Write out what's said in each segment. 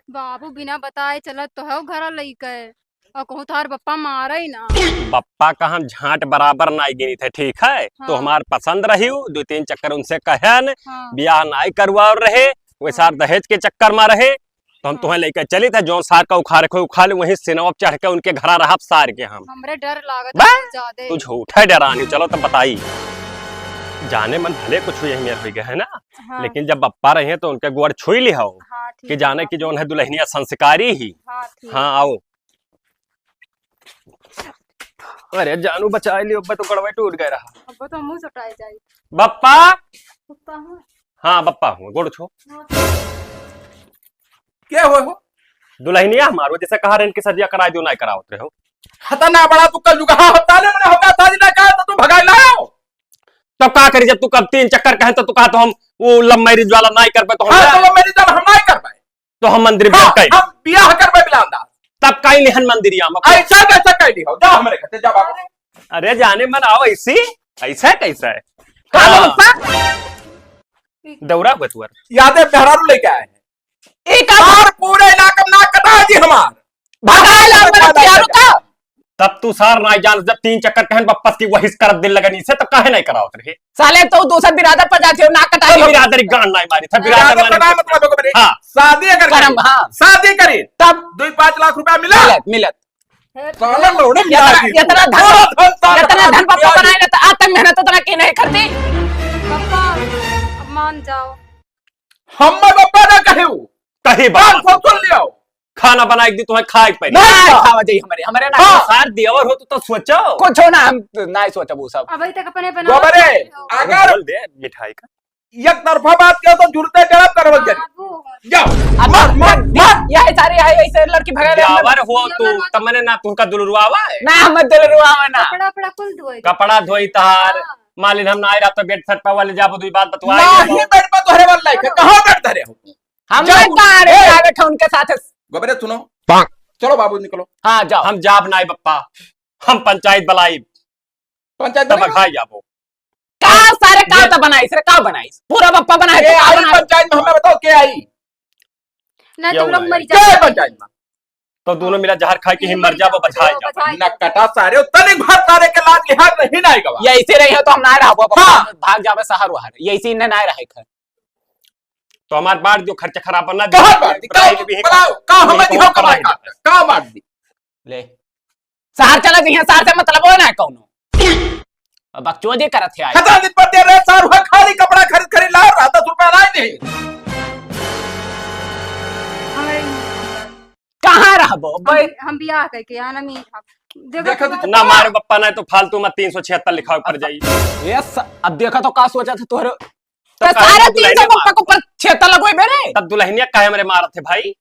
बाबू बिना बताए चलत तो है घर लइके और कहूँ तार बप्पा मारा ही ना। बप्पा का हम झांट बराबर नाई गिनी थे, ठीक है। तो हाँ। हमार पसंद रही, 2-3 चक्कर उनसे कहन हाँ। ब्याह नाई करवा रहे, वे सार दहेज के चक्कर में रहे, तो हम हाँ। तुम्हें लेकर चली थे। जो सार का उखाड़ को उखाड़ वहीं सिनवा चढ़ के उनके घर रहा सार के हम। हमरे डर लागत बा? ज्यादा। तू झूठा डरानी। चलो तब बताई, जाने मन भले कुछ यही मेरे हो गए है ना। हाँ। लेकिन जब बप्पा रहे तो उनके गोड़ छुई ली हो हाँ, ठीक कि जाने की जो है दुल्हनिया संस्कारी ही। हाँ, ठीक। हाँ आओ। अरे जानू बचा लियो, तो गड़वा टूट गया रहा। अब तो मुंह सटाई जाए। बप्पा। कुत्ता हूँ। हाँ बप्पा हूँ, गोड़ छो। क्या हो दुल्हनिया हमारो जैसे कहा रहे इनकी सदिया करा दो, ना कराओ रहे हो। हता ना बड़ा तू कल जुगा होता ने मैंने होगा साजी ना कहा तो तू भगाई लाओ। तब का करी, जब तू कब 3 चक्कर कहे तो तू कहा तो हम वो लव मैरिज वाला नहीं कर पाए तो हां हम तो मेरी जब हम नहीं कर पाए तो हम मंदिर में हाँ, कई हम बियाह कर पे बिलांदा तब कई लिहन मंदिरिया में। ऐसा कैसा कह दी हो जा हमारे खाते जा बाबू। अरे जाने मन आओ ऐसी ऐसा कैसा है। का हाँ। बप्पा दौरा हुआ तुअर यादें बेहरारू लेके आए हैं एक बार पूरे इलाके में नाक कटा दी हमार भगाई ला मेरे प्यारो का। तब तू सार ना जान, जब 3 चक्कर कहन बप्पस की वही कर दिल लगनी से तो काहे नहीं कराओ रहे। साले तो दूसरा बिरादर पर जाते हो नाक कटा तो दियो। बिरादरी गांड नहीं मारी था, बिरादर बिरादर का मारी। मतलब है मेरे हाँ। शादी अगर करम, करी, हाँ। शादी करी तब 2-5 लाख रुपया मिला मिलत साला लोड़े इतना धन पप्पा बनाए ना तो आज तक मेहनत उतना की नहीं करती। पापा अब मान जाओ। हम बप्पा ना कहे कहीं बात बात सुन लियो खाना बनाए दी तुम्हें खाए पे नहीं खावा जाई हमारे ना हाँ। सार दियावर हो तो सोचो कुछ हो ना हम नहीं सोचा वो सब। अभी तक अपने बना गोबरे अगर बोल दे मिठाई का। एक तरफा बात किया तो जुड़ते गलत करवल जाए जाओ अब मत यही सारी है ऐसे लड़की भगा ले दियावर हो तू तब मैंने ना तुमका दुलरुआवा है ना हम दिल रुआवा ना कपड़ा कपड़ा कुल धोए कपड़ा धोई तार मालिन हम ना आए रहा तो बेड सेट पे वाले जाबो दुई बात बतवाई नहीं बेड पे तोहरे वाला लाइक कहां बेड धरे हो हम जाओ। नहीं कहा रे आगे थे उनके साथ। गोबरे सुनो चलो बाबू निकलो हाँ जाओ। हम जाब नाई बप्पा, हम पंचायत बलाई पंचायत तब में खाई जाबो। का सारे का तो बनाई सर का बनाई पूरा पप्पा बनाए के तो का आई बनाई? पंचायत में हमें बताओ के आई ना तुम लोग मर के जाओ। पंचायत में तो दोनों मिला जहर खाए कि ही मर जाबो बचाई जाबो। न कटा सारे तनिक भात सारे के लाज लिहाज नहीं ना आएगा ये ऐसे रही हो तो हम ना रहा पप्पा हाँ। भाग जावे शहर वहर ये ऐसे इन्हें ना रहे खर। तो हमार बाढ़ जो खर्चा खराब बना कहां बात दी का बताओ का हमें दिखाओ कमा का बात दी ले शहर चला गई शहर से मतलब हो ना कौनो अब बकचोदी करत है आई। खतरा दिन पर दे रहे सार हुआ खाली कपड़ा खरीद खरीद ला रहा 10 रुपया लाए नहीं कहाँ रहबो भाई हम बियाह करके आना मी देखो तो ना मारे बप्पा ना तो फालतू में 376 लिखा ऊपर जाई। यस अब देखा तो का सोचा था तोहरे तो तो काहे सारे दुल्हनिया 300 पप्पा को पर 76 लगोई मेरे तब दुल्हनिया काहे हमरे मारत थे भाई।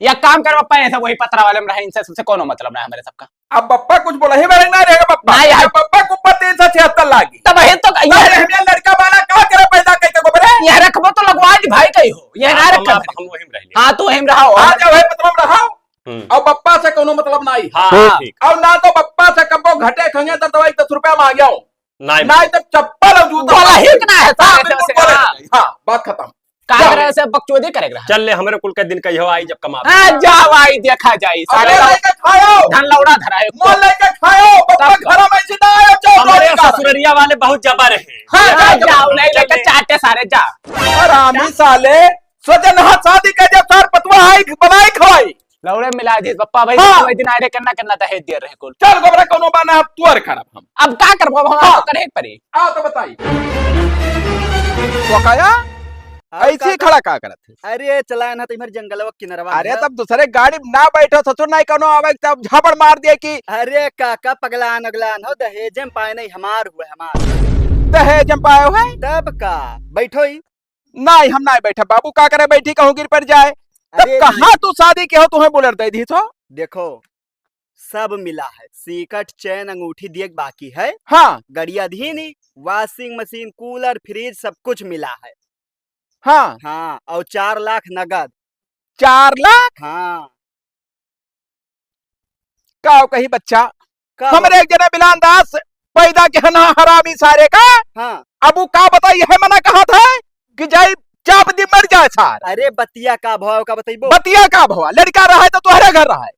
या काम कर पप्पा ऐसा वही पत्रा वाले में रहे इनसे सबसे कोनो मतलब ना है मेरे सबका। अब पप्पा कुछ बोला ही मेरे ना रहेगा पप्पा नहीं यार। पप्पा को ऊपर 376 लागी तब है तो ये लड़का वाला का करे पैदा कैसे गोबरे ये रखबो तो लगवा दी भाई कही हो ये ना रख हम वही में रह लिया। हां तो हिम रहा आ जाओ है मतलब रहाओ हम्म। और पप्पा से कोनो मतलब नहीं हाँ ठीक और ना तो पप्पा से कबो घटे खंगे तो दवाई 10 रुपया मांग गया नहीं ना तो चप्पल और जूता बोला ही ना है हाँ, सारे बिल्कुल से बोले। हां हाँ बात खत्म का करे से बकचोदी करेगा। चल ले हमरे कुल के दिन कही हो आई जब कमा हां जा भाई देखा जाई अरे सारे लेके खाओ धन लौड़ा धराए मोल लेके खाओ पप्पा घर में सीधा आयो हमारे चौक ससुररिया वाले बहुत जबर है। हाँ जाओ नहीं लेके चाटे सारे जा आरामी साले सोचन हां शादी के जब सार पतवा आई बनाई खवाई लौड़े मिला दी पप्पा भाई हाँ। वही दिन आरे करना करना तो है देर रहे कुल चल गोबरा कोनो बाना तुअर खराब हम अब का करबो हम हाँ। तो करे परी आओ तो बताइए वकाया ऐसे खड़ा का करत है अरे चला ना तुम्हारे जंगलवा किनरवा अरे तब दूसरे गाड़ी में ना बैठो ससुर नहीं कोनो आवे तब झापड़ मार दिए कि अरे काका पगलान अगलान हो दहेज में पाए नहीं हमार हुए हमार दहेज हम पाए हुए तब का बैठो ही नहीं हम नहीं बैठे बाबू का करे बैठी कहूँ गिर पर जाए तब अरे कहाँ तू शादी के हो तुम्हें बुलर दे दी तो देखो सब मिला है सिकट चैन अंगूठी दिए बाकी है हाँ गड़िया धीनी वॉशिंग मशीन कूलर फ्रिज सब कुछ मिला है हाँ हाँ और 4 लाख नगद 4 लाख हाँ का कही बच्चा का हमरे एक जना बिलान दास पैदा के हना हरामी सारे का हाँ अबू का बताइए है मना कहा था कि जाई चाप दी मर जाए सार। अरे बतिया का भाव का बताइबो। बतिया का भवा लड़का रहा है तो तुम्हारे घर रहा है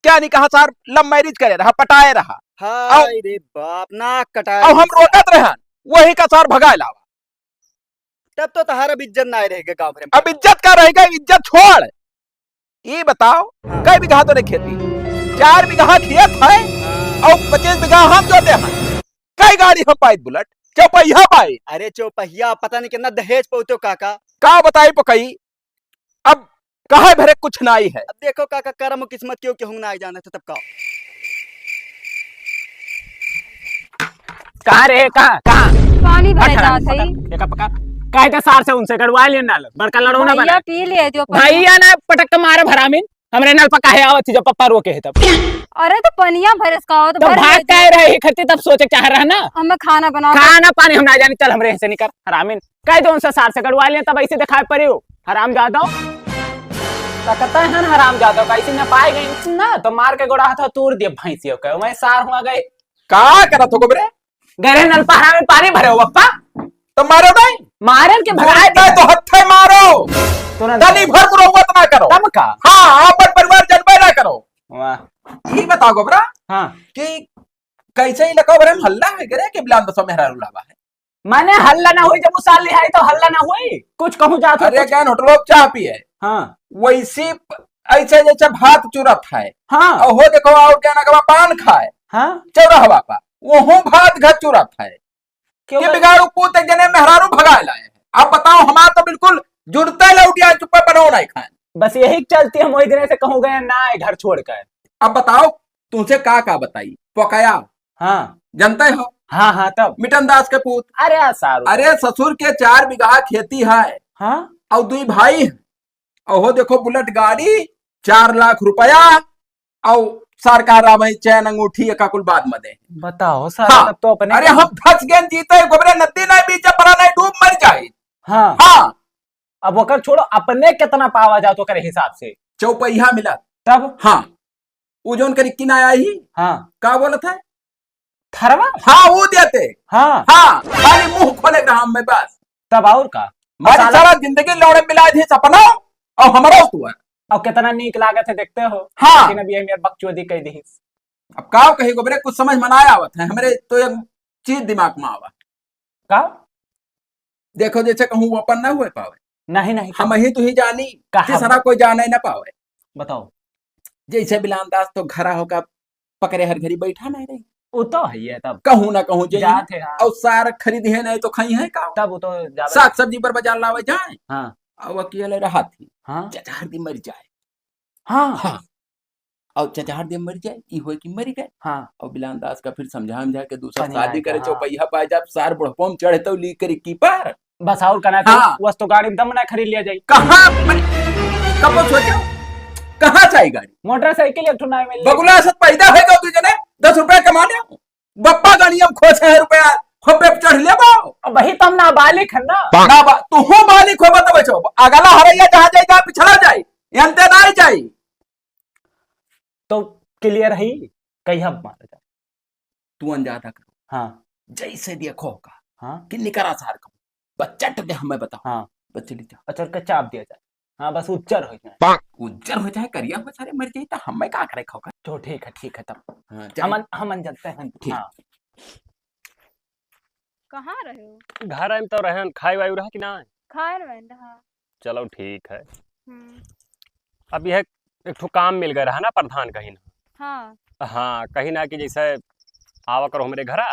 क्या नहीं कहा सार लव मैरिज करे रहा पटाए रहा हाय रे बाप नाक कटाए। अब हम रोकत रहे वही का सार भगाए लावा। तब तो तहारा इज्जत ना रहेगा गाँव भर में। अब इज्जत का रहेगा इज्जत छोड़। ये बताओ कई बीघा तो नहीं खेती 4 बीघा खेत है और 25 बीघा हम जोते हैं। कई गाड़ी हम पाई बुलेट चौपहिया पाई। अरे चौपहिया पता नहीं कितना दहेज पहुंचो काका। का बताई पकई अब कहे भरे कुछ नहीं है। अब देखो काका कर्म किस्मत क्यों क्यों ना आ जाना था तब का। कहाँ रे कहाँ कहाँ पानी भरे जात है। देखा पका कहे थे सार से उनसे कड़वा लिया नाल बड़का लड़ोना बना भैया पी ले जो भैया ना पटक के मारे भरामीन हमरे नल पका है आवत थी जब पप्पा रोके है तब अरे तो पनिया भरस का हो तो भाग कह रही खती तब सोचे चाह रहा ना हमें खाना बना खाना पानी हम ना जानी चल हमरे से निकल हरामीन कह दो उनसे सार से कड़वा लिया तब ऐसे दिखाई पड़ी हो हराम जादो कहता है हराम जादो कैसे न पाए गई ना तो मार के गोड़ा था तोड़ दिया भैंसियों के मैं सार हुआ गए का करा तो गोबरे गहरे नल पहाड़ा में पानी भरे हो पप्पा तो मारो नहीं मारे के भगाए तो हत्थे मारो दली भर को रोवत ना करो तब का हाँ अपन परिवार जन्मे ना करो। वाह ये बताओ गोबरा हाँ कि कैसे इलाका भरे में हल्ला है करे कि बिलान दसो मेहरा रुलावा है। माने हल्ला ना हुई जब उस साल लिहाई तो हल्ला ना हुई कुछ कहूँ जात हो अरे क्या होटलों चाह पिए हाँ वैसे ऐसे जैसे भात चुरत है हाँ और हो देखो और क्या ना पान खाए हाँ चौराहा पा वो भात घर चुरत है क्यों कि बिगाड़ू पूत एक जने मेहरारू भगा लाए हैं। अब बताओ हमारा तो बिल्कुल जुड़ते लौटिया चुप्पे बनाओ नहीं खाए। बस यही चलती हम वही दिन से कहूँ गए ना घर छोड़कर। अब बताओ तुमसे का बताई पकाया हाँ जानते हो हाँ हाँ तब मिटन दास के पूत। अरे सारू अरे ससुर के 4 बीघा खेती है हाँ और 2 भाई है और हो देखो बुलेट गाड़ी 4 लाख रुपया और सरकार चैन अंगूठी का कुल बाद में दे। बताओ सर हाँ, तब तो अपने अरे हम फंस गए जीते गोबरे नदी नहीं बीच पड़ा नहीं डूब मर जाए। हाँ हाँ अब वो छोड़ो अपने कितना पावा जाओ तो करे हिसाब से चौपहिया मिला तब हाँ वो जो रिक्की ना आई हाँ का बोला था थरवा हाँ वो देते हाँ हाँ खाली मुंह खोले रहा मैं बस तब और का हमारी सारा जिंदगी लौड़े मिला थी सपना और हमारा हुआ अब कितना नीक लागत है देखते हो। हाँ लेकिन अभी मेरे बकचोदी कह दी अब का कही गोबरे कुछ समझ में ना आवत है हमरे तो एक चीज दिमाग में आवा का देखो जैसे कहूँ वो अपन ना हुए पावे नहीं नहीं हम ही तो ही जानी तीसरा कोई जाने ना पावे। बताओ जैसे बिलान दास तो घरा होकर पकड़े हर घड़ी बैठा नहीं रही वो तो है ये तब कहूँ ना कहूँ जाते हाँ। और सार खरीदी है नहीं तो खाई है का तब वो तो साग सब्जी पर बाजार लावे जाए हाँ और अकेले रहा थी हाँ चचार दिन मर जाए हाँ हाँ और चचार दिन मर जाए ई हो कि मर गए हाँ और बिलान दास का फिर समझा के दूसरा नहीं शादी आएगा, करे हाँ। चौपहिया पाए जब सार बुढ़पो में चढ़े तो ली करी की पार बस और कहना हाँ। बस तो गाड़ी दम ना खरीद लिया जाए कहाँ कब सोचो कहाँ चाहिए गाड़ी मोटरसाइकिल एक ठुना मिल बगुला से पैदा है तो तुझे 10 रुपया कमाने बप्पा गाड़ी हम खोज है रुपया खोपे चढ़ ले वही तो हम नाबालिग है ना ना तू हो मालिक हो बता बचो अगला हरैया जहाँ जाए जहाँ पिछड़ा जाए यंते ना जाए तो क्लियर ही कहीं हम मारा जाए तू अंजादा करो हाँ जैसे देखो का हाँ कि निकरा सार का बच्चा टक हमें बताओ हाँ बच्चे लीजा अच्छा का चाप दिया जाए हाँ बस उच्चर हो जाए उज्जर हो जाए करिया हो सारे मर जाए तो हमें का करे खाओ तो ठीक है तब हाँ, हम जानते हैं ठीक। हाँ कहाँ रहे हो? घर आए तो रहन खाई वाई रहा कि ना खाए न बहन हाँ। चलो ठीक है। हम्म, अब यह एक ठो काम मिल गया रहा ना प्रधान कहीं ना हाँ हाँ कहीं ना कि जैसे आवा करो हमारे घरा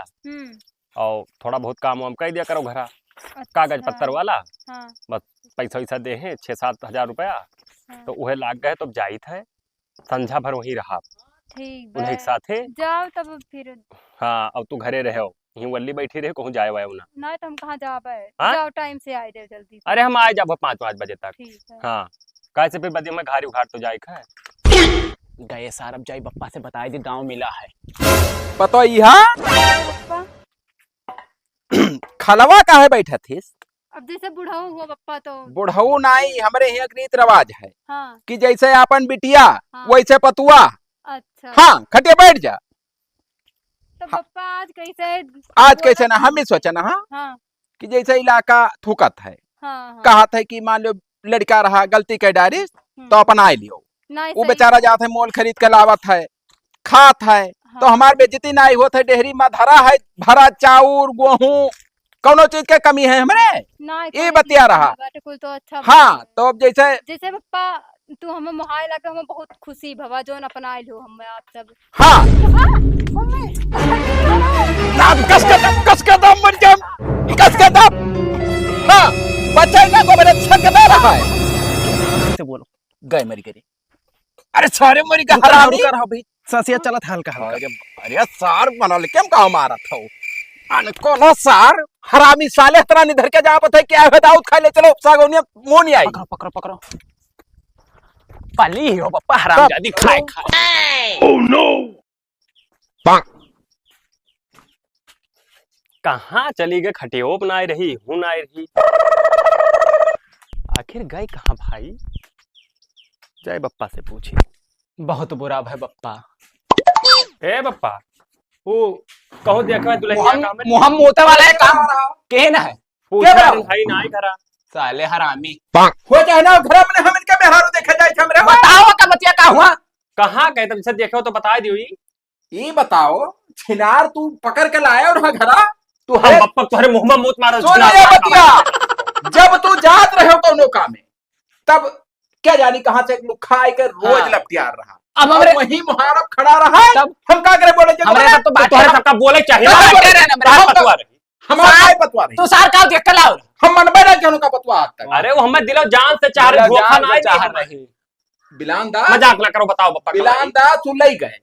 और थोड़ा बहुत काम वाम कर दिया करो घरा कागज अच्छा, पत्तर वाला हाँ बस पैसा वैसा दे हैं 6-7 हजार रुपया हाँ, तो वह लाग गए तो जाइत है संझा भर वहीं रहा ठीक उन्हें एक है साथ है। जाओ तब फिर। हाँ अब तू घरे रहे हो यहीं वल्ली बैठी रहे कहूँ जाए वाए ना। नहीं तो हम कहाँ जाबे हाँ? जाओ टाइम से आए जाओ जल्दी से। अरे हम आए जब 5-5 बजे तक। ठीक है हाँ कैसे फिर बदी में घारी उखाड़ तो जाए है गए सारब जाई बप्पा से बताए दी गांव मिला है पतो यहाँ पप्पा खलवा का है बैठा थी अब जैसे बुढ़ाऊ हुआ पप्पा तो बुढ़ऊ नाई हमारे यहाँ एक रीत रिवाज है हाँ कि जैसे अपन बिटिया हाँ। वैसे पतुआ अच्छा हाँ खटिया बैठ जा तो हाँ। पप्पा आज कैसे आज कैसे ना हम ही सोचा ना हाँ हाँ कि जैसे इलाका थूकत है हाँ कहा था कि मान लो लड़का रहा गलती के डायरी तो अपना लियो, नहीं वो सही बेचारा जात है मोल खरीद के लावत है खात है, तो हाँ। हमार बेइज्जती ना होत है। डेहरी में धरा है भरा चाउर गेहूं, कौनो चीज के कमी है हमरे, नहीं ये कोई बतिया नहीं, रहा। बाटे कुल तो अच्छा हाँ बाटे। तो अब जैसे जैसे पप्पा तू हमें मोहाय लगे, हमें बहुत खुशी भवा जोन अपना लो हमें आप सब। हाँ कस के दम मर जाम, कस के दम। हाँ बच्चा को मेरे छक दे रहा है से बोलो गए मरी करी। अरे सारे मरी का हरामी। रुका रहो भाई, ससिया चलत हल्का हल्का। अरे सार बनल केम का मारा था अन कोनो सार हरामी साले तरह निधर के जा पता क्या है दाऊद खा ले चलो सागोनिया मुंह नहीं आई। पकड़ो पकड़ो पकड़ो, पली हो पप्पा हरामजादी खाए खाए। Oh no. कहाँ चली गए? खटियो बनाई रही हूं ना रही, आखिर गए कहाँ भाई? जय बप्पा से पूछी। बहुत बुरा भाई बप्पा। ए बप्पा वो कहो देखा दुल्हनिया का में मुहम मोते वाला है काम के ना है पूछा क्या भाई ना करा साले हरामी। हो जाए ना घर में हम इनका मेहरारू देखा जाए हमरे। बताओ का बतिया का हुआ? कहाँ गए तुम से देखो तो बता दियो। ये बताओ छिनार तू पकड़ के लाया और घरा तू हम बप्पा तुम्हारे मुंह में मूत मारो। सुन ये बतिया, जब तू जात रहे कोनो काम में तब क्या जानी कहां से लुखा आई के रोज हाँ। लपटियार रहा। अब हमरे वही मुहारब खड़ा रहा तब हम का करे बोले जब हमरे तो बात तुम्हारे सबका बोले चाहिए हाँ, ना, बोले रहना, बात हम तो- बतवा रही। हमारा काय पतवा रही तू सार का देख के लाओ। हम मनबे ना जानू का पतवा आज तक। अरे वो हमें दिलो जान से चाह रहे, धोखा ना चाह रही। बिलान दा मजाक ना करो, बताओ बप्पा बिलान दा तू लई गए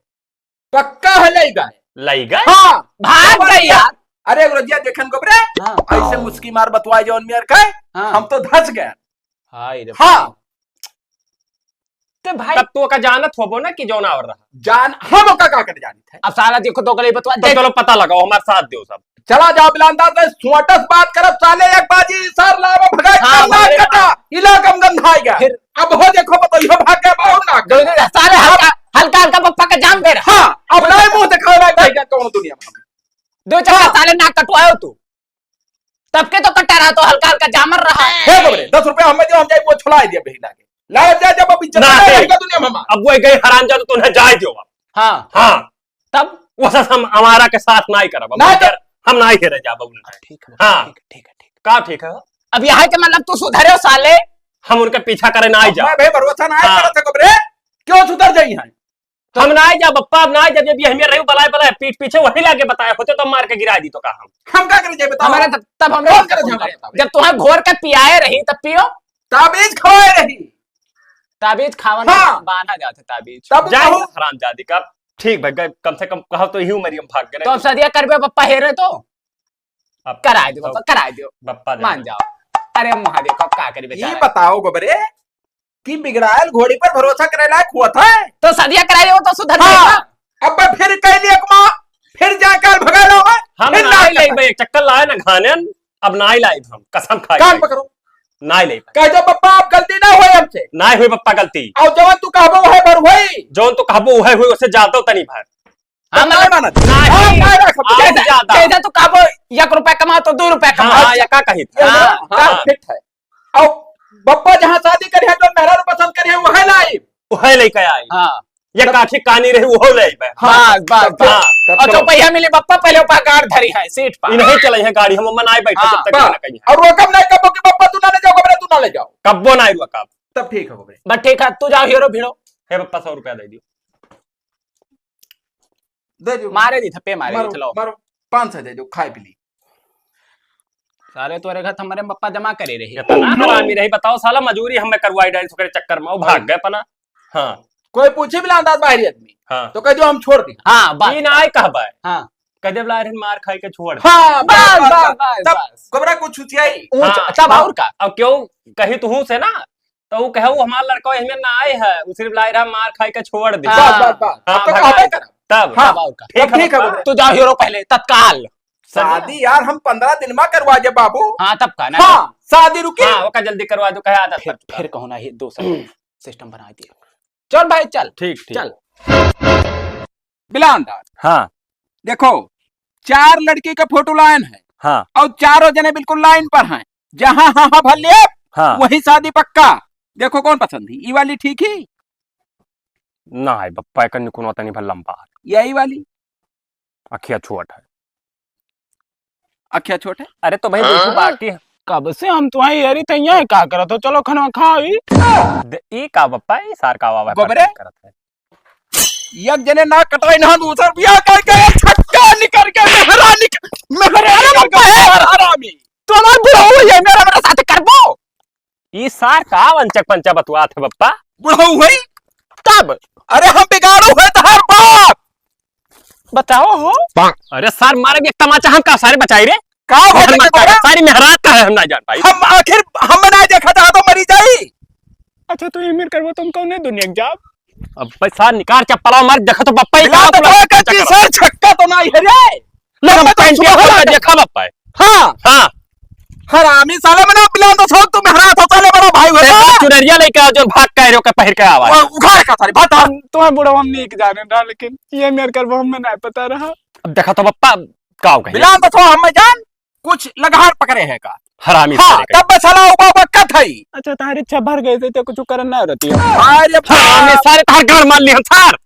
पक्का है लई गए। लई गए। हाँ भाग गई यार। अरे रजिया देखन को बरे हाँ ऐसे मुस्की मार बतवाए जौन मियर के हाँ हम तो धस गए। हाय रे हाँ ते भाई तब तू का जानत होबो ना कि जौन आवर रहा। जान हम का कर जानी थे। अब साला देखो तो गले बतवा तो देख। चलो पता लगाओ, हमारे साथ दो सब। चला जाओ बिलानदार से सुअटस बात करब साले एक बाजी सर लावा भगाई हाँ, करना भगाई। कटा इलाकम गंधाई गया। फिर- अब हो देखो बताइए भाग के बाहर ना दो दिन साले हल्का हल्का हल्का पप्पा का जान दे रहा। हाँ अब नहीं मुंह दिखाओ ना कहीं कौन दुनिया में। दो चक्कर साले नाक कटवाओ तू, तब के तो कटा रहा तो हल्का हल्का जामर रहा। हे गोबरे 10 रुपया हमें जो हम जाए वो छुड़ा दिया बहिना के लाए जा जब अब इज्जत ना, नहीं हे। रहेगा दुनिया में हमारा। अब वो गए हरामजादा तो उन्हें जाए दो। हाँ हाँ तब वो सब हम हमारा के साथ ना ही करब। ना कर- हम ना ही करे जाब उन्हें। ठीक है हाँ। ठीक है। का ठीक है, अब यहाँ के मतलब तू सुधरे हो साले। हम उनका पीछा करे ना ही जा। मैं भाई भरोसा ना हाँ। करत गोबरे क्यों सुधर जाई है। हम ना ही जा बप्पा, अब ना ही जब ये हमें रही बलाए बलाए पीठ पीछे वही लाके बताया होते तो मार के गिरा दी तो का हम। हम का करे जाए बताओ। हमारे तब हमने कौन करे झगड़ा बताओ। जब तुम्हें घोर के पियाए रही तब पियो। ताबीज खवाए रही ताबीज खावन हाँ। बाना जाते ताबीज। तब जाए कहूं हरामजादी का। ठीक भाई गए, कम से कम कहो तो यूं मरियम भाग गए। तो अब सदिया करबे पप्पा हेरे तो अब कराए दो पप्पा, कराए दो, बप्पा मान जाओ। अरे महादेव का क्या करे ये बेचारा। बताओ गोबरे कि बिगड़ायल घोड़ी पर भरोसा करे लायक हुआ था। तो सदिया कराए वो तो सुधर हाँ। जाएगा। अब मैं फिर कह लिया कमा फिर जाकर भगा लो हम फिर ना ही ना लाई भाई, एक चक्कर लाए ना खाने, अब ना ही लाई हम कसम खाई कान पकड़ो ना ही लाई कह दो पप्पा आप गलती ना हुई हमसे ना ही हुई बप्पा गलती। और जवान तू कहबो है भर हुई जोन तो कहबो वह हुई, उससे ज्यादा तनी भाई हाँ ना मतलब मानत ना ही। हाँ, ना रख, आज जैसे- ज्यादा। जैसे तू कहो 1 रुपया कमा तो 2 रुपया कमा। हाँ या का कही था। हाँ, हाँ। हाँ, फिट है। और बप्पा जहाँ शादी करे है जो मेहरारू पसंद करे है वह लाई। वह लेके आई, हाँ ये काठी कानी रही वो ले भाई। बस बस तब- हाँ। तब और चलो। जो पैसा मिले पप्पा पहले ऊपर गाड़ धरी है सीट पर। इन्हें चले हैं गाड़ी, हम मनाए बैठे हाँ, जब तक बस। ना कहीं और रोकम नहीं कबो कि बप्पा तू ना ले जाओ गोबरे तू ना ले जाओ कब्बो ना रुआ कब। तब ठीक है गोबरे। बस ठीक है तू जाओ हीरो भिड़ो। हे बप्पा 100 रुपया दे दियो। दे दो मारे दी थप्पे मारे दी मारो चलो। मारो 500 दे दो खाए पी ली। सारे तोरे घर हमारे पप्पा जमा करे रही। इतना हरामी रही, बताओ साला मजूरी हमें करवाई डाली के चक्कर में वो भाग गए पना। हाँ कोई पूछे भी अंदाज बाहरी आदमी हाँ तो कह दो हम छोड़ दी। हाँ बस ई ना आई कहबा हाँ कदे ला रहे मार खाई के छोड़। हाँ बस बस बस तब बस। गोबरा कुछ छुचियाई ऊंच हाँ, तब और का अब क्यों कही तू से ना तो वो कहू हमारा लड़का हमें ना आए है, वो सिर्फ लाई रहा मार खाई के छोड़ दी। हाँ। बस बस बस हाँ, अब तो भगा कहबे दी। कर तब हाँ। तब और का। ठीक ठीक है बप्पा। गोबरे। तू जाओ हीरो पहले तत्काल। शादी यार हम 15 दिन में करवा दे बाबू। हाँ तब का ना। हाँ शादी रुकी हाँ वो का जल्दी करवा दो, कहे आदत फिर कर। फिर कहो ना ये 200 सिस्टम बना दिए। चल भाई चल ठीक ठीक चल। बिलानदार हाँ देखो 4 लड़की का फोटो लाइन है हाँ और चारों जने बिल्कुल लाइन पर हैं। जहाँ हाँ हाँ भले हाँ वही शादी पक्का। देखो कौन पसंद है, ये वाली ठीक ही ना है बप्पा कन्नी कोनो तनी भल लंबा यही वाली अखिया छोट है। अखिया छोट है। अरे तो भाई देखो बाकी कब से हम तुम्हारी यारी तैयार का करा तो चलो खाना खाई। ई का बप्पा ई सार का वावा गोबरे? करत है। एक जने ना कटाई ना दूसर बियाह करके छक्का निकल के हरामी तो हमार बुढ़ऊ है मेरा साथ करबो। ई सार का वंचक पंचा बतुआ थे बप्पा बुढ़ऊ हुई तब अरे हम बिगाड़ू है तहार बाप। बताओ हो। अरे सार मारे भी एक तमाचा हम का सारे बचाई रे का हो सारी मेहरात का है हम ना जान पाई। हम आखिर हम ना देखा था तो मरी जाई। अच्छा तो ये मेर करबो तुम कौन है दुनिया जाब। अब पैसा निकाल चप्पला मार देखा तो बप्पा ही बिला तो कच्ची सर छक्का तो नहीं है रे। लगा पैंटिया खोल देखा बप्पा हां हां हरामी साले मना बिला तो छोड़ तुम हरा तो साले बड़ा भाई हो चुनरिया लेके आ जो भाग के रो के पहिर के आवा उखाड़ का सारी बात। तुम्हारे बुढ़ऊ हम नहीं जाने ना लेकिन ये मेर करबो हमें नहीं पता रहा। अब देखा तो बप्पा काव कहे बिला तो छोड़ हम जान कुछ लगार पकड़े है का हरामी हां सारे के तब चला बाबा का थई। अच्छा तारी इच्छा भर गई थी तो कुछ करना नहीं रहती है। अरे हरामी सारे तार घर मान ली हम सार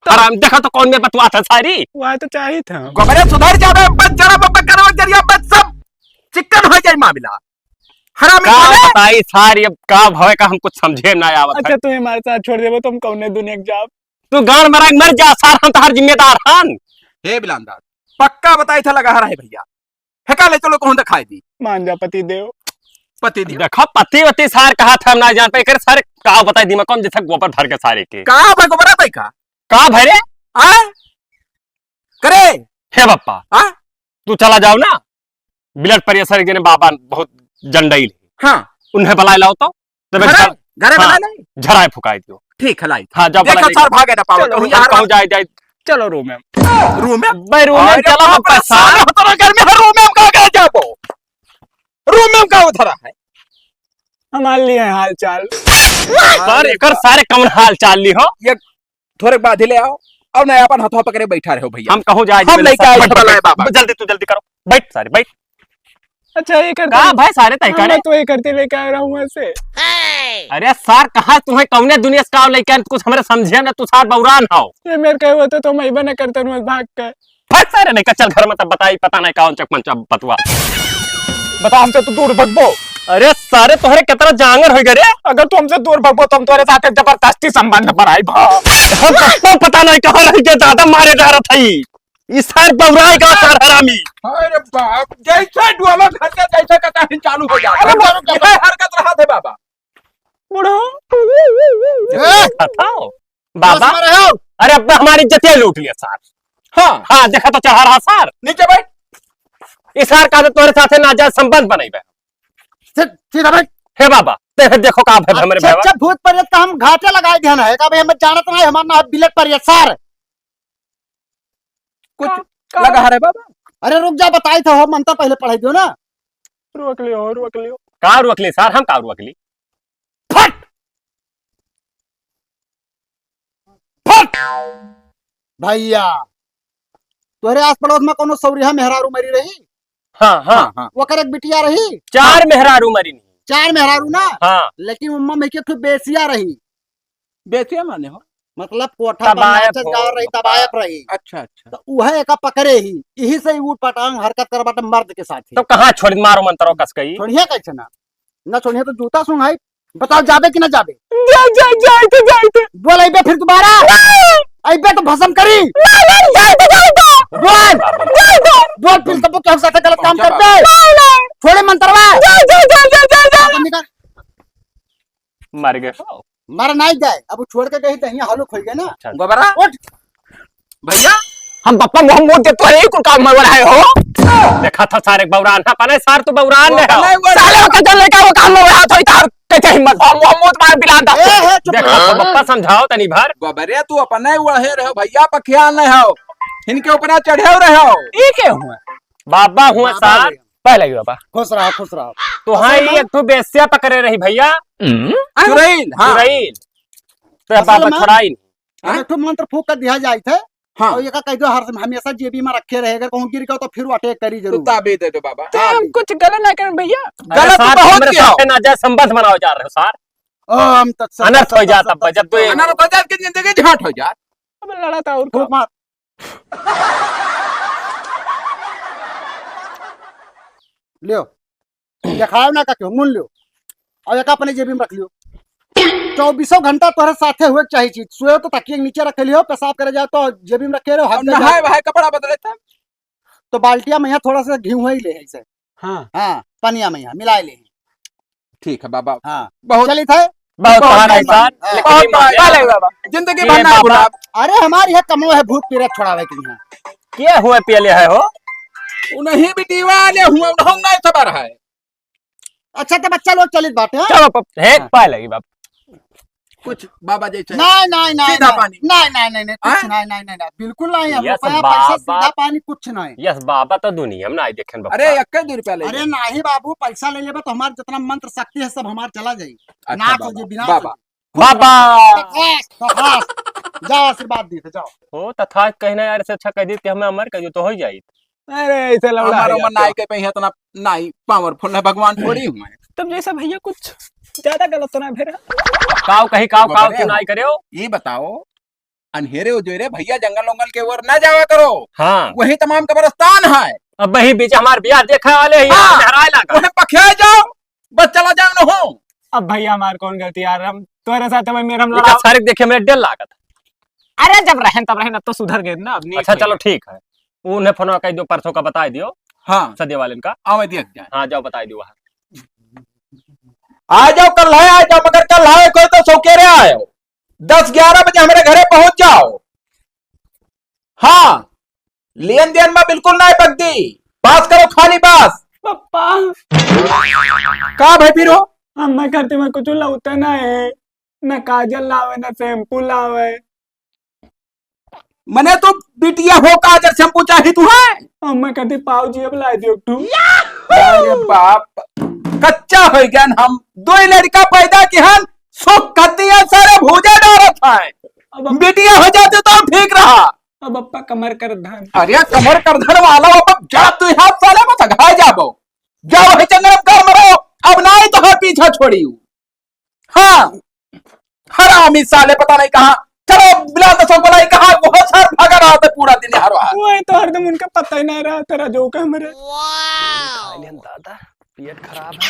हराम देखा तो कौन में बतवा था सारी वह तो चाहिए था। गोबरे सुधर जावे बच जरा बाबा करो जरिया बच सब चिकन हो जाए मामला हरामी का साले। बताई सारी अब का भवे का हम कुछ समझे ना आवत अच्छा तुम हमारे साथ छोड़ देबो तुम कौन है दुनिया जाब। तू गान मरा मर जा सार हम तार जिम्मेदार हन। हे बिलांदार पक्का बताई था लगा रहा है भैया हेका ले चलो कौन दिखाई दी मान जा पति देव। पति दी देखो पति वती सार कहा था हम ना जान पाए कर सारे का बताई दी मैं कौन जैसे गोबर भर के सारे के का भाई गोबरा तई का भरे आ करे हे बप्पा आ तू चला जाओ ना बिलट परिसर के ने बाबा बहुत जंडई हां उन्हें बुला लाओ तो तब घरे घरे हाँ। बना ले झराए फुकाई दियो ठीक है लाई हां जब देखो सर भागे ना पाओ तो यार कहूं जाए जाए चलो रूम में रूम में भाई रूम में चला हम पैसा सारा घर में रूम में का कर जाबो रूम में का उधरा है हमारे लिए हाल चाल। सर एकर सारे कौन हाल चाल ली हो ये थोड़े बाद ही ले आओ अब नया अपन हाथों पकड़े बैठा रहो भैया हम कहूं जाए हम लेके आए बैठ, हैं बैठ, बाबा। जल्दी तू जल्दी करो बैठ सारे बैठ अच्छा ये करते का भाई सारे तय करे तो ये करते लेके आ रहा हूँ ऐसे। अरे सार कहा तुम्हें कौने दुनिया से का लेके कुछ हमरे समझे ना तू सार बौरान हो ये मेरे कहे हुआ तो मैं बना करता हूँ भाग कर। फट सारे नहीं का चल घर में तब बताई पता नहीं कौन चक पंचा बतवा बता हमसे तो दूर भगबो। अरे सारे तोहरे कितना जांगर हो गए रे अगर तू हमसे दूर भगबो तो हम तुम्हारे साथ जबरदस्ती संबंध बनाई भा। हम तो पता नहीं कहां रह के ज्यादा मारे जा रहा थी इस सार बौराई का सार हरामी। अरे बाप जैसे डुआलो घर के जैसे का कहानी चालू हो जाता है ये हरकत रहा थे बाबा बुढ़ो बताओ बाबा अरे अब हमारी इज्जत लूट लिया सार। हां हाँ देखा तो चढ़ा रहा सार नीचे बैठ इस सार का तोरे साथे नाजायज संबंध बनाई बे सीधा बैठ। हे बाबा ते देखो का है हमरे अच्छा बेवा अच्छा भूत परियत का हम घाटे लगाए ध्यान है का भाई हमें जानत नहीं हमारा नाम बिलट परियत सर। कुछ लगा रहे बाबा अरे रुक जा बताई था हो मंत्र पहले पढ़ाई दो ना। रोक लियो का रुकली सार हम का रुकली भैया तोहरे आस पड़ोस में कोनो सौरिया मेहरारू मरी रही हाँ हाँ वो कर एक बिटिया रही चार मेहरारू मरी नहीं चार मेहरारू ना हाँ लेकिन उम्मा में के बेसिया रही बेसिया माने हो मतलब कोठा तबायक पर हो। गाँव रही तबायक रही अच्छा अच्छा तो वह एक पकड़े ही यही से ऊट पटांग हरकत कर बाटे मर्द के साथ ही तो कहाँ छोड़ मारो मंत्रो कस गई छोड़िए कैसे ना छोड़िए तो जूता सुंघाई बताओ जाबे कि ना जाबे जाते बोल अबे फिर दोबारा अबे तो भसम करी बोल बोल फिर तो तुम साथे गलत काम करते छोड़े मंत्रवा निकल मर गए हो मर नहीं जाए अब वो छोड़ के गई तो यहाँ हलू खोल गए ना गोबरा उठ भैया हम पप्पा मोहम्मद के तोरे ही कुल काम में रहे हो। देखा था सारे बौरान था पने सार तू बौरान ने नहीं हुआ साले के चलने का वो काम में रहा तो इतार कैसे हिम्मत हो मोहम्मद मार बिलादा। चुप देखा तो बप्पा समझाओ तनी भर गोबरे तू अपने उड़े रहो भैया पर ख्याल नहीं हो इनके ऊपर चढ़े रहो ये क्या हुआ बाबा हुआ सार पहले ही बाबा खुश रहो तो हाँ ये एक तो बेस्या पकड़े रही भैया चुरैल हाँ चुरैल तो बाबा में- छोड़ाई एक तो मंत्र फूक कर दिया जाए थे हाँ और ये का कह दो हमेशा जेबी में रखे रहेगा, कहूँ गिर गया तो फिर वो अटैक करी तो जरूर। ताबे दे दो बाबा। तो हम कुछ गलत ना करें भैया। गलत तो बहुत मेरे किया हो। साथ नाजायज संबंध बनाओ जा रहे हो सर। ओम तत्सत। अनर्थ हो जाता है जब तो ये अनर्थ हो जात की जिंदगी झाट हो जात। अब लड़ा था और खूब मार। लियो दिखाओ ना का क्यों मुन लियो और एक अपने जेबी में रख लियो। 24 घंटा तोहरे साथे हुए चाहिए चीज। सोए तो तकिए के नीचे रख लियो, पेशाब करे जाए तो जेबी में रखे रहो। अब नहाए वहाए कपड़ा बदले था। तो बाल्टिया में यहाँ थोड़ा सा घी ही ले है इसे। हाँ हाँ पनिया में यहाँ मिला ले। ठीक है बाबा। हाँ बहुत चली था। बहुत बड़ा इंसान हाँ। लेकिन बहुत ईमान बड़ा है। बाबा जिंदगी ये भर ना बाबा। गुलाब। अरे हमारे यहाँ कमो है भूत पीरत छोड़ावे के यहाँ। क्या हुए पियले है हो? उन्हीं भी दीवाले हुए उन्हों ना सबर है। अच्छा तो बच्चा लोग चलित बाटे हैं। चलो हेक पाए लगी बाप। कुछ बाबा जैसे नहीं नहीं नहीं सीधा पानी। नहीं नहीं नहीं नहीं कुछ हाँ? नहीं नहीं नहीं बिल्कुल नहीं है। यस रुपया बाबा। पैसा सीधा पानी कुछ नहीं। यस बाबा तो दुनिया में नहीं देखे बाबा। अरे 21 रुपया ले अरे नहीं बाबू पैसा ले लेबे तो हमारे जितना मंत्र शक्ति है सब हमारे चला जाई। अच्छा ना बाबा, सोचे बिना बाबा। बाबा सोचे। जाओ आशीर्वाद दी जाओ। हो तथा कहना यार से अच्छा कह दी हमें अमर कह तो हो जाई। अरे ऐसे लौड़ा हमारो है मन नाई के पे इतना नाई पावरफुल है भगवान थोड़ी हुए। तब जैसा भैया कुछ ज्यादा गलत तो ना फिर। काव कहीं काव बाबा काव रे, क्यों नहीं करे हो? ये बताओ अंधेरे उजेरे भैया जंगल उंगल के ओर न जावा करो। हाँ वही तमाम कब्रिस्तान है। अब वही बीच हमारे ब्याह देखने वाले ही हाँ। लहराए लगा। उन्हें पखे जाओ बस चला जाओ न हो। अब भैया हमार कौन गलती यार, हम तुम्हारे साथ में मेरा हम इका लड़ा। सारे देखे मेरे डर लागत। अरे जब रहें तब रहें, अब तो सुधर गए ना। अब नहीं अच्छा चलो ठीक है। उन्हें फोन कह दो परसों का बता दियो हाँ सदे वाले का। आवे देख जाए। हाँ जाओ बता दियो वहाँ। आ जाओ कल है आ जाओ मगर कल है कोई तो सौकेरे आयो 10-11 बजे हमारे घरे पहुंच जाओ। हाँ लेन देन में बिल्कुल नहीं पकती। बात करो खाली बात। पप्पा कहा भाई फिर हो अम्मा करते में कुछ लाउता ना है, ना काजल लावे ना शैम्पू लावे। मने तो बिटिया हो काजर शैम्पू चाहिए तू है। अम्मा कहती पाव जी अब ला दियो तू। अरे बाप कच्चा हो गया हम दो ही लड़का पैदा की हम सुख करती है सारे भूजा डालत है। अब बिटिया हो जाते तो ठीक रहा। अब अप्पा कमर कर धन। अरे कमर कर धन वाला अब जा तू हाथ साले मत घाय जाबो। जाओ है चंगरम कर मरो अब ना ही तो हर पीछा छोड़ी हूँ। हाँ हरामी साले पता नहीं कहाँ चलो बिला दसों बोला कहा बहुत सार भागा रहा था पूरा दिन हर बार। वो है तो हरदम उनका पता ही नहीं रहा तेरा जो का हमारे। दादा पेट खराब है।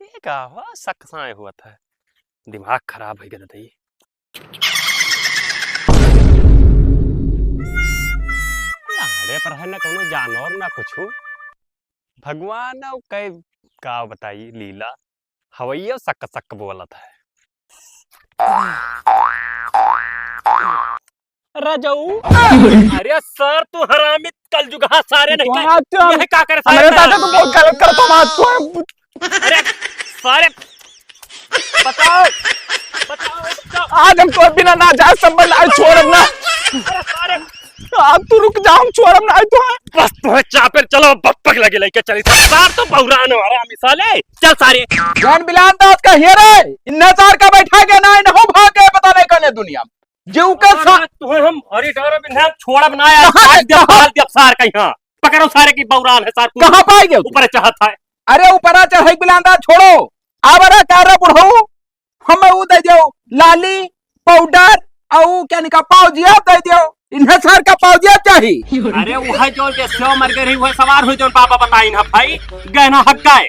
ये क्या हुआ? शक साए हुआ था। दिमाग खराब हो गया था ये। लंगड़े पर है ना कोनो जानवर ना कुछ भगवान ना कई का बताइए लीला हवैया सक सक बोला था। राजाऊ अरे सर तू हरामी कल जुगा सारे नहीं कर ये क्या करे मेरे दादा सारे तो बहुत गलत करता हूँ आज तो। अरे सारे बताओ बताओ आज हम तो बिना ना जा संबंध आज छोड़म ना। अरे सारे अब तू रुक जा हम छोड़म ना आज तो। बस तो चापर चलो बप्पक लगे लेके चली सार तो बहुरान हरामी साले चल सारे जान बिलान दास का हेरे इन्ना सार का बैठा के ना इन्हों भाग के पता नहीं कने दुनिया जीव का सा तो हम हरी डर बिना छोड़ा बनाया हाल दिया सार का यहां पकड़ो सारे की बहुरान है सार कहां पाए गए ऊपर चाहता है। अरे ऊपरा चढ़ाई बिलान दास छोड़ो आवरा कार बुढ़ऊ हम ऊ दे दियो लाली पाउडर औ क्या निका पाउजिया दे दियो इन्हें सार का पाउजिया चाहिए। अरे वह जो सेव मर गई वह सवार हुई जो पापा बताई ना भाई गहना हक गए।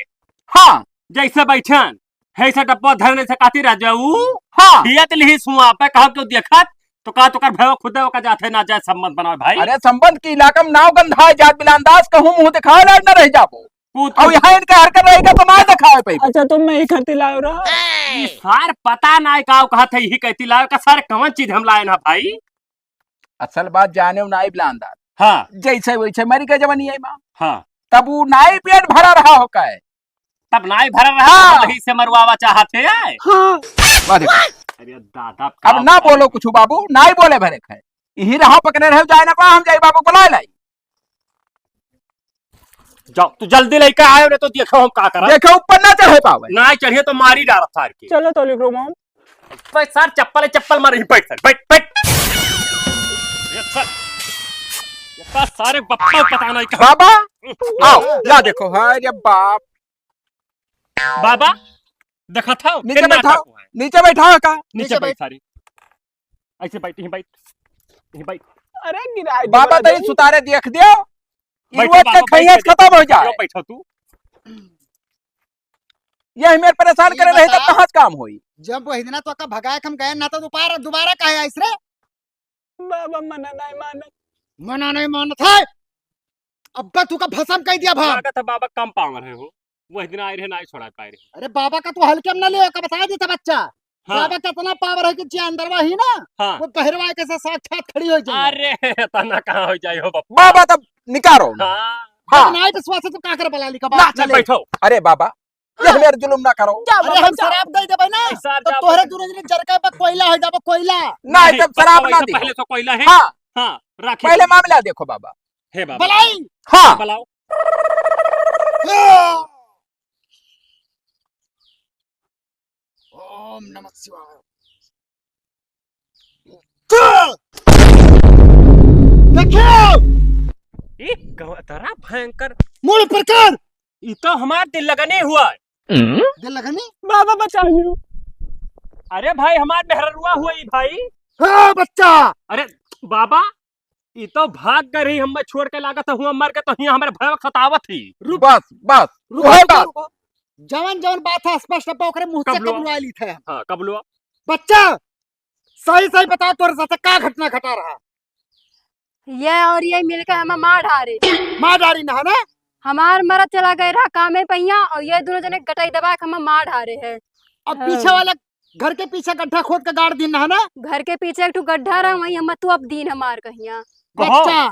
हाँ जैसे बैठन ऐसे डब्बा धरने से काती रह जाऊ हाँ दियत लिही सुआ पे कहा क्यों देखत तो का तो कर भैया खुद का जाते ना जाए संबंध बनाओ भाई। अरे संबंध की इलाका में नाव गंधा जात बिलान दास कहूं मुंह दिखाए लाड न रह जाबो कूद और यहाँ इनका हरकत रहेगा तो ना दिखाए पे। अच्छा तुम मैं ही खर्ती लाओ रहा। ई सार पता ना का कहा था यही कहती लाओ का सारे कौन चीज हम लाए ना भाई। असल बात जाने नाई बिलान दास हाँ जैसे वैसे मरी के जवानी है माँ हाँ तब वो नाई पेट भरा रहा हो का है। तब नाई भर रहा हाँ। वही से मरवावा चाहते हैं। हाँ अरे दादा अब ना बोलो कुछ बाबू नाई बोले भरे खाए यही रहा पकड़े रहे जाए ना पा हम जाए बाबू बुला लाई जाओ तू जल्दी लेकर आयो ने तो देखो हम का करा। देखे ऊपर ना चढ़े पावे ना चढ़िए तो मारी डाल सार की। चलो तो लिख रो बैठ सर, चप्पल है, चप्पल मारे, बैठ सर, बैठ बैठ। ये सर, ये सर सारे बप्पा पता नहीं कहाँ। बाबा आओ ला देखो, अरे बाप। बाबा देखा था नीचे फिर बैठाओ, नाटक हुआ है। नीचे बैठाओ का। नीचे बैठ सारी, ऐसे बैठ, यहीं बैठ, यहीं बैठ। अरे गिराए बाबा तो सुतारे देख दियो, बैठो इरोज के बाबा, खैयत बैठो, खत्म हो जाए। क्यों बैठो तू? यही मेरे परेशान ये करे रहे, तब बता। कहाँ से काम हुई। जब वही दिन तो का भगाए हम गए ना, तो दोबारा काहे आइस रे? बाबा मना नहीं मानत। मना नहीं मानत है। अब्बा तू का भसम कह दिया भाग। लागत है बाबा कम पावर है हो, वही दिन आए रहे ना छोड़ा पाए रहे। अरे बाबा का तू हल्के में न ले, का बता दी था बच्चा। हाँ बाबा का इतना पावर है कि जे अंदरवा ही ना, हाँ। वो पहरवा के साक्षात खड़ी हो जाए। अरे तना कहाँ हो जाए हो बाबा। बाबा तब निकारो। हाँ हाँ नहीं विश्वास है तो का कर बला लिखा ना, बात चल चले। बैठो। अरे बाबा यह मेरे जुलुम ना करो। अरे हम शराब दे देबे ना, ऐसा तो जा तोहरे बैठ। दूर जने जरका पे कोयला हो जाबो, कोयला। नहीं तब शराब ना वैसे दी। पहले तो कोयला है। हाँ हाँ राखी पहले मामला देखो बाबा। है बाबा। बलाई। हाँ बुलाओ। ओम नमः शिवाय। देखियो ये तेरा भयंकर, मूल प्रकार ये तो हमार दिल लगने हुआ है। दिल लगनी। बाबा बचाइयो। अरे भाई हमार मेहरुआ हुआ ये भाई। हाँ बच्चा। अरे बाबा ये तो भाग कर रही, हम छोड़ के लागत हुआ मर के, तो यहाँ हमारे भय खतावत ही। बस बस वही बात। जवन जवन बात है स्पष्ट अब ओकरे मुंह से कब लो? कबुलवा ली थे। हाँ कब लो? बच्चा सही सही बता, तोरे साथ का घटना घटा रहा। ये और ये मिलकर हमें मार ढारे। माँ डारी ना है ना। हमार मरद चला गए रहा कामे पहिया, और ये दोनों जने गटाई दबा के हमें मार ढारे है। अब हाँ। पीछे वाला घर के पीछे गड्ढा खोद के गाड़ दिन है ना। घर के पीछे एक ठो गड्ढा रहा, वही हम तू अब दीन हमार कहिया। कहो बच्चा यह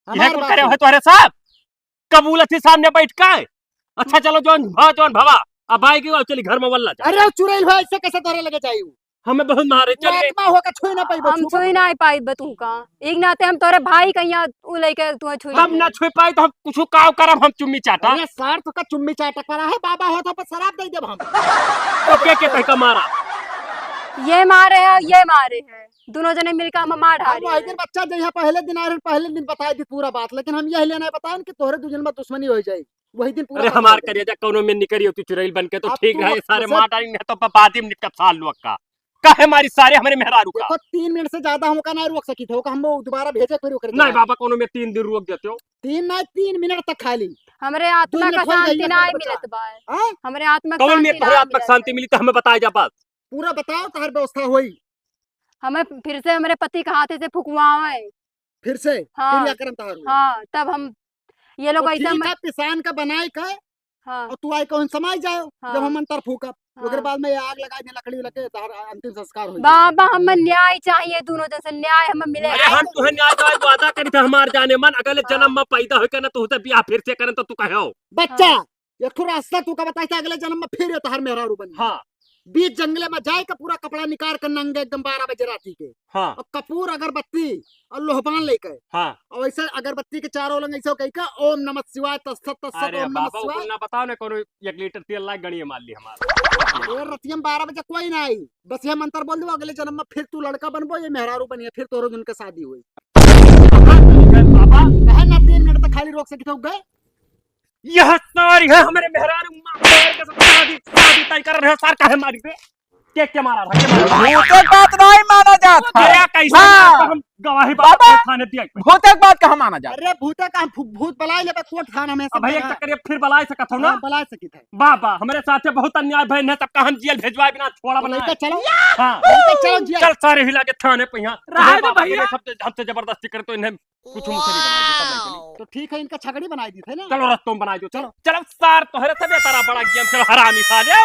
हमार कुल बात करे सुन। हो तुम्हारे साहब, कबूलत ही सामने बैठ के। अच्छा चलो जोन भवा अब भाई की चली घर में वल्ला जा। अरे चुड़ैल भाई ऐसे कैसे तोरे लगे चाहिए। हमें बहुत मारे वो चलिए। आत्मा होकर छुई ना पाई। हम छुई ना पाई बतू का, एक नाते हम तोरे भाई कहिया उ लेके तू छुई। हम ना छुई पाई तो हम कुछ काव करब, हम चुम्मी चाटा। अरे सार तो का चुम्मी चाटक पड़ा है। बाबा हो तो पर शराब दे देब हम। तो के कह का मारा? ये मारे है, ये मारे है, दोनों जने मिलकर हम मार हम ढारे वही है। दिन बच्चा जहाँ पहले दिन आए पहले दिन बताए दी पूरा बात, लेकिन हम यही लेना बताए कि तोहरे दुजन में दुश्मनी हो जाए। वही दिन पूरा अरे बता हमार दे। करिए जा कोनो में निकरी होती चुड़ैल बन के तो अब ठीक तू रहे, सारे उसे- मार डाली नहीं तो बादी में निकल साल लोग का काहे हमारी सारे हमारे मेहरारू का। देखो 3 मिनट से ज्यादा हमका ना रोक सकी थे, हम दोबारा भेजे फिर ओकरे नहीं जगह। बाबा कोनो में 3 दिन रोक देते हो। 3 मिनट तक खाली। हमरे आत्मा दुनिया का खोल गई शांति है ना तेरे बच्चा। मिलत बा। हाँ? हमरे आत्मा कौन में शांति तुम्हारे ना आत्मा मिलत शांति है। मिली तो हमें बताया जा बात। पूरा बताओ तार व्यवस्था हुई हमें फिर से हमारे पति का हाथे से फुकवावे। फिर से। हाँ। क्रियाक्रम तार हुई। हाँ तब हम ये लोग तो ऐसा ठीक है, किसान का बनाए का हाँ और तू आए कौन समाज जाओ। हाँ। जब हम अंतर फूका हाँ। ओकरे बाद में ये आग लगा दे, लकड़ी लगे तार अंतिम संस्कार हो। बाबा हमें न्याय चाहिए, दोनों जन से न्याय हमें मिले। अरे हम तुहे न्याय का वादा करी थे हमार जाने मन, अगले जन्म में पैदा होके ना तो बियाह फिर से करन तो तू कहो। बच्चा एक ठो रास्ता तू का बताई था, अगले जन्म में फिर ये तोहर मेहरारू बनी। हाँ बीच जंगले में जाए का पूरा कपड़ा निकाल कर नंगे एकदम 12 बजे राती के, हाँ और कपूर अगरबत्ती और लोहबान लेके, हाँ। और ऐसे अगरबत्ती के चारों लंग ऐसे कही का ओम नमः शिवाय तत्सत तत्सत अरे ओम नमः बाबा शिवाय। को ना बताओ ना कोनो 1 लीटर तेल ला गणिए मार ली हमार। ये रतियम 12 बजे कोई ना आई, बस ये मंत्र बोल दो अगले जन्म में फिर तू लड़का बनबो, ये मेहरारू बनिए, फिर तोरो उनके शादी हुई। बाबा कहे ना 3 मिनट तक खाली रोक सकी तो गए। यह सारी है हमारे मेहरारू मार के सब शादी तय कर रहे हो सार काहे मारी पे के मारा था के मारा था? भूतक बात नहीं माना जाता अरे है। कैसे हाँ। हम गवाही बाबा। बाबा थाने दिया। भूतक बात कहाँ माना जाता। अरे भूता का भूत बलाए ले कोट थाना में अब भाई एक चक्कर ये फिर बलाई सकत हो ना बला सकी थे। बाबा हमारे साथे बहुत अन्याय भइल है, सबका हम जेल भेजवाए बिना छोड़ा बना। लेके चलो हां लेके चलो जी। चल सारे हिला के थाने पे यहाँ रहा दो भैया। सबसे हमसे जबरदस्ती करे तो इन्हें कुछ मुझसे नहीं बनाई तब नहीं चली। तो ठीक है, इनका छगड़ी बनाई दी थे ना। चलो रस्तों बना दो। चलो चलो सार तोहरे से बेतारा बड़ा गेम चलो हरामी साले।